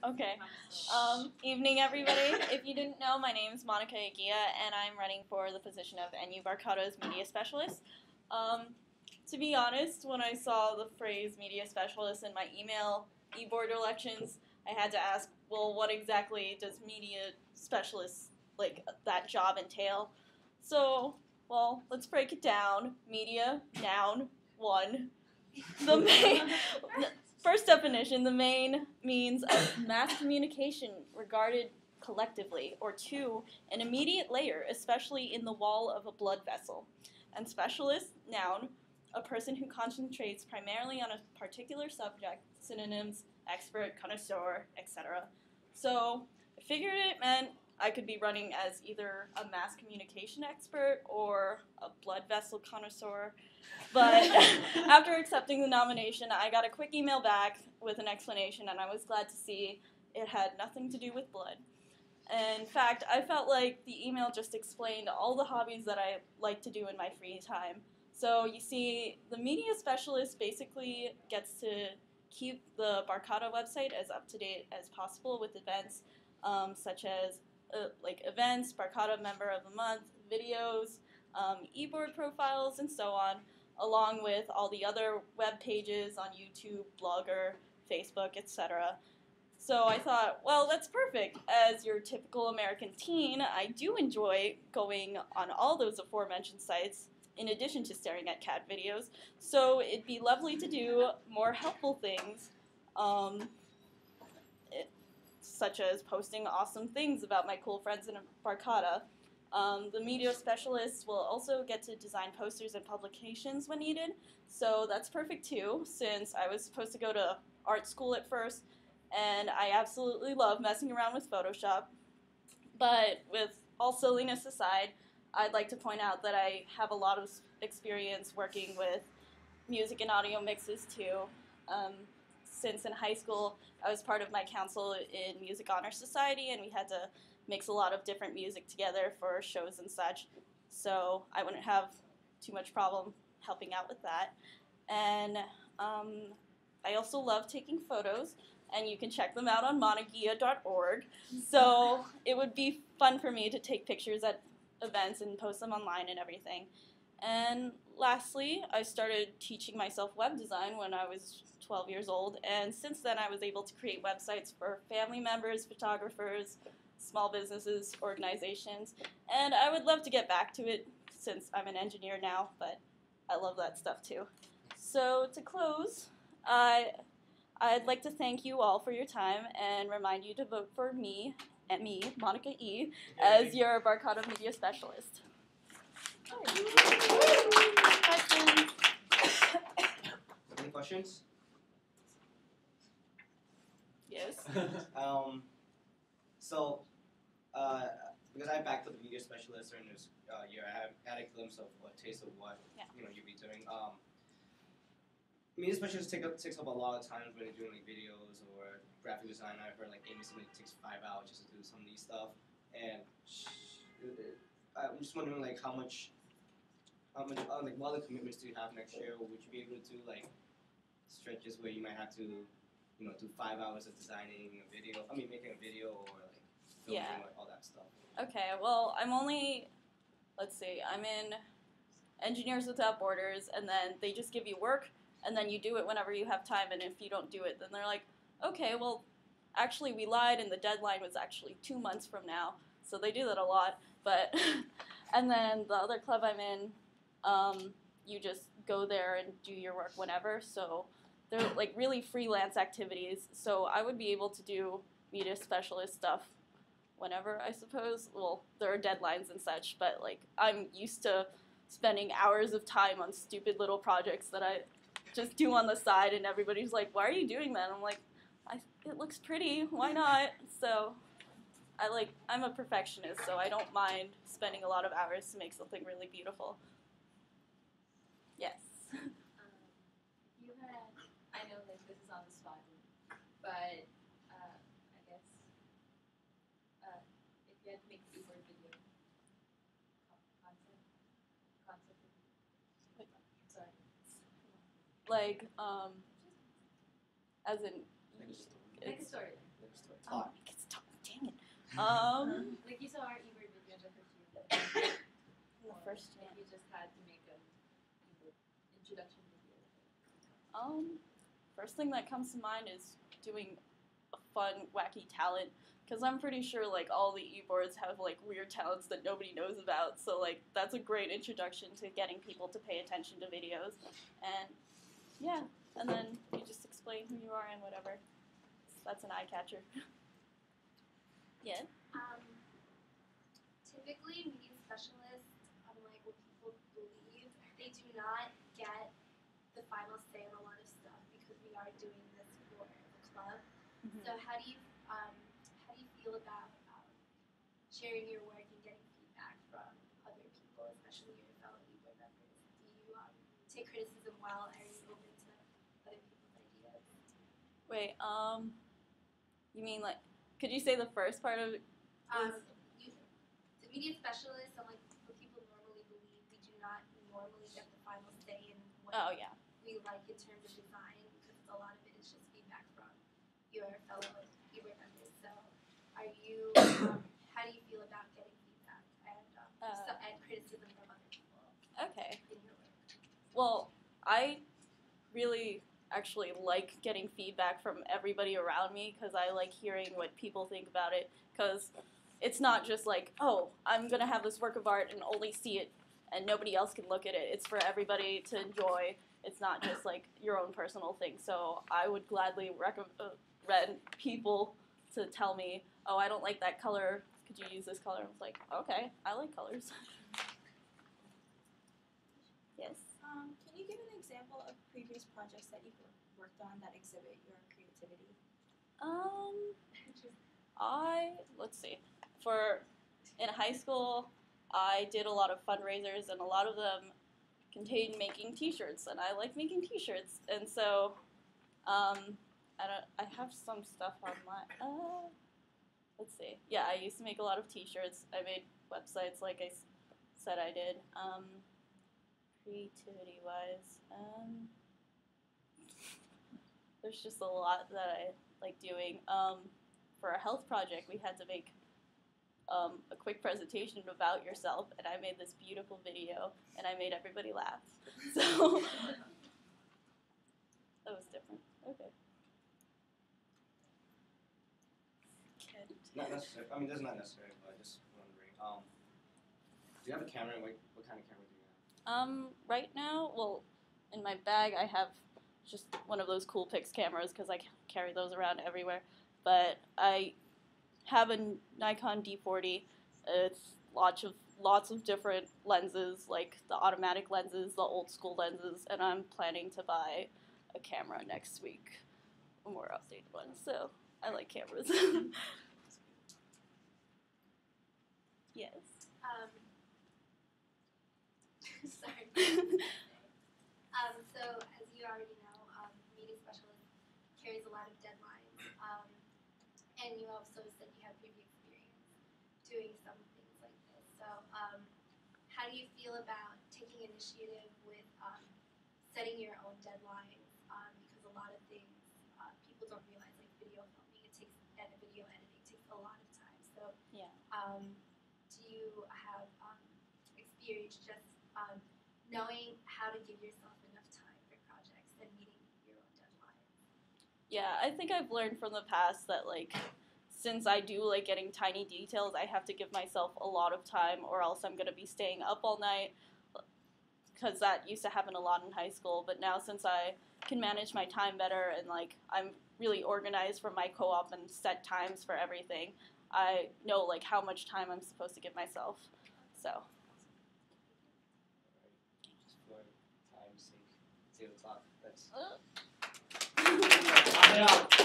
Okay. Evening, everybody. If you didn't know, my name is Monica Aguia, and I'm running for the position of NU Barcado's Media Specialist. Um, to be honest, when I saw the phrase Media Specialist in my email e-board elections, I had to ask, well, what exactly does Media Specialist, like, that job entail? So, well, let's break it down. Media, noun, one. The main, first definition, the main means of mass communication regarded collectively, or two, an immediate layer, especially in the wall of a blood vessel. And specialist, noun, a person who concentrates primarily on a particular subject, synonyms, expert, connoisseur, etc. So I figured it meant I could be running as either a mass communication expert or a blood vessel connoisseur. But after accepting the nomination, I got a quick email back with an explanation, and I was glad to see it had nothing to do with blood. In fact, I felt like the email just explained all the hobbies that I like to do in my free time. So you see, the media specialist basically gets to keep the Barcada website as up to date as possible with events such as like events, Barcada Member of the Month, videos, e-board profiles, and so on, along with all the other web pages on YouTube, Blogger, Facebook, etc. So I thought, well, that's perfect. As your typical American teen, I do enjoy going on all those aforementioned sites in addition to staring at cat videos. So it'd be lovely to do more helpful things, um, such as posting awesome things about my cool friends in Barcada. The media specialists will also get to design posters and publications when needed, so that's perfect too, since I was supposed to go to art school at first, and I absolutely love messing around with Photoshop. But with all silliness aside, I'd like to point out that I have a lot of experience working with music and audio mixes too. Um, since in high school, I was part of my council in Music Honor Society, and we had to mix a lot of different music together for shows and such. So I wouldn't have too much problem helping out with that. And I also love taking photos, and you can check them out on monagia.org. So it would be fun for me to take pictures at events and post them online and everything. And lastly, I started teaching myself web design when I was 12 years old, and since then I was able to create websites for family members, photographers, small businesses, organizations, and I would love to get back to it since I'm an engineer now, but I love that stuff too. So to close, I'd like to thank you all for your time and remind you to vote for me, Monica E., as your Barcada Media Specialist. Questions? Any questions? Yes. So, because I backed up the media specialist during this year, I have had a glimpse of a taste of what you'll be doing. Media specialist takes up a lot of time when you're doing like videos or graphic design. I've heard like Amy Smith takes 5 hours just to do some of these stuff, and I'm just wondering like how much like what other commitments do you have next year? Or would you be able to do like stretches where you might have to do 5 hours of designing a video? I mean, making a video or like filming all that stuff. Okay, well, I'm in Engineers Without Borders, and then they just give you work, and then you do it whenever you have time, and if you don't do it, then they're like, okay, well, actually we lied, and the deadline was actually 2 months from now, so they do that a lot, but, and then the other club I'm in, you just go there and do your work whenever, so they're like really freelance activities, so I would be able to do media specialist stuff whenever, I suppose. Well, there are deadlines and such, but like I'm used to spending hours of time on stupid little projects that I just do on the side, and everybody's like, why are you doing that? And I'm like, it looks pretty, why not? So I'm a perfectionist, so I don't mind spending a lot of hours to make something really beautiful. Yes. You had, I know that this is on the spot, but I guess if you had to make a keyboard video concept, sorry. Like, as in, Make a story. Talk. It gets talk. Dang it. Like you saw our eBird videos, I heard you. The first If you just had to make a eBird introduction video. First thing that comes to mind is doing a fun, wacky talent. Because I'm pretty sure, like, all the e-boards have, like, weird talents that nobody knows about. So, like, that's a great introduction to getting people to pay attention to videos. And, yeah. And then you just explain who you are and whatever. That's an eye catcher. Yeah. Typically, media specialists, unlike what people believe, they do not get the final say on a lot of stuff because we are doing this for the club. So how do you feel about sharing your work and getting feedback from other people, especially your fellow e-board members? Do you take criticism well? Are you open to other people's ideas? Wait, you mean, like, could you say the first part of it? The media specialists, unlike what people normally believe, we do not normally get the final say in what Oh, yeah. we like in terms of design, because a lot of it is just feedback from your fellow e-board members. So, are you? How do you feel about getting feedback and criticism from other people Okay. in your work? Well, I really actually like getting feedback from everybody around me because I like hearing what people think about it. Because it's not just like, oh, I'm going to have this work of art and only see it and nobody else can look at it. It's for everybody to enjoy. It's not just like your own personal thing. So I would gladly recommend people to tell me, oh, I don't like that color. Could you use this color? I was like, okay, I like colors. Yes. Can you give an example of previous projects that you've worked on that exhibit your creativity? Let's see. In high school, I did a lot of fundraisers, and a lot of them contained making T-shirts, and I like making T-shirts, and so, I have some stuff on my, let's see. Yeah, I used to make a lot of T-shirts. I made websites, like I said I did. Creativity-wise, there's just a lot that I like doing. For a health project, we had to make a quick presentation about yourself, and I made this beautiful video, and I made everybody laugh. So that was different. Okay. Not necessary. I mean, that's not necessary, but just wondering. Do you have a camera? What kind of camera do you have? Right now, well, in my bag I have just one of those Coolpix cameras because I carry those around everywhere. But I have a Nikon D40. It's lots of different lenses, like the automatic lenses, the old school lenses, and I'm planning to buy a camera next week, a more updated one. So I like cameras. Yes. Sorry. So as you already know, media specialist carries a lot of deadlines, and you also said you have previous experience doing some things like this. So how do you feel about taking initiative with setting your own deadlines? Because a lot of things people don't realize, like video filming, and video editing takes a lot of time. So Yeah. do you have experience just knowing how to give yourself enough time for projects and meeting your own deadlines? Yeah, I think I've learned from the past that, like, since I do like getting tiny details, I have to give myself a lot of time or else I'm going to be staying up all night, because that used to happen a lot in high school. But now, since I can manage my time better and, like, I'm really organized for my co-op and set times for everything, I know, like, how much time I'm supposed to give myself. So, Just for time's sake, 2 o'clock. That's. uh, Yeah.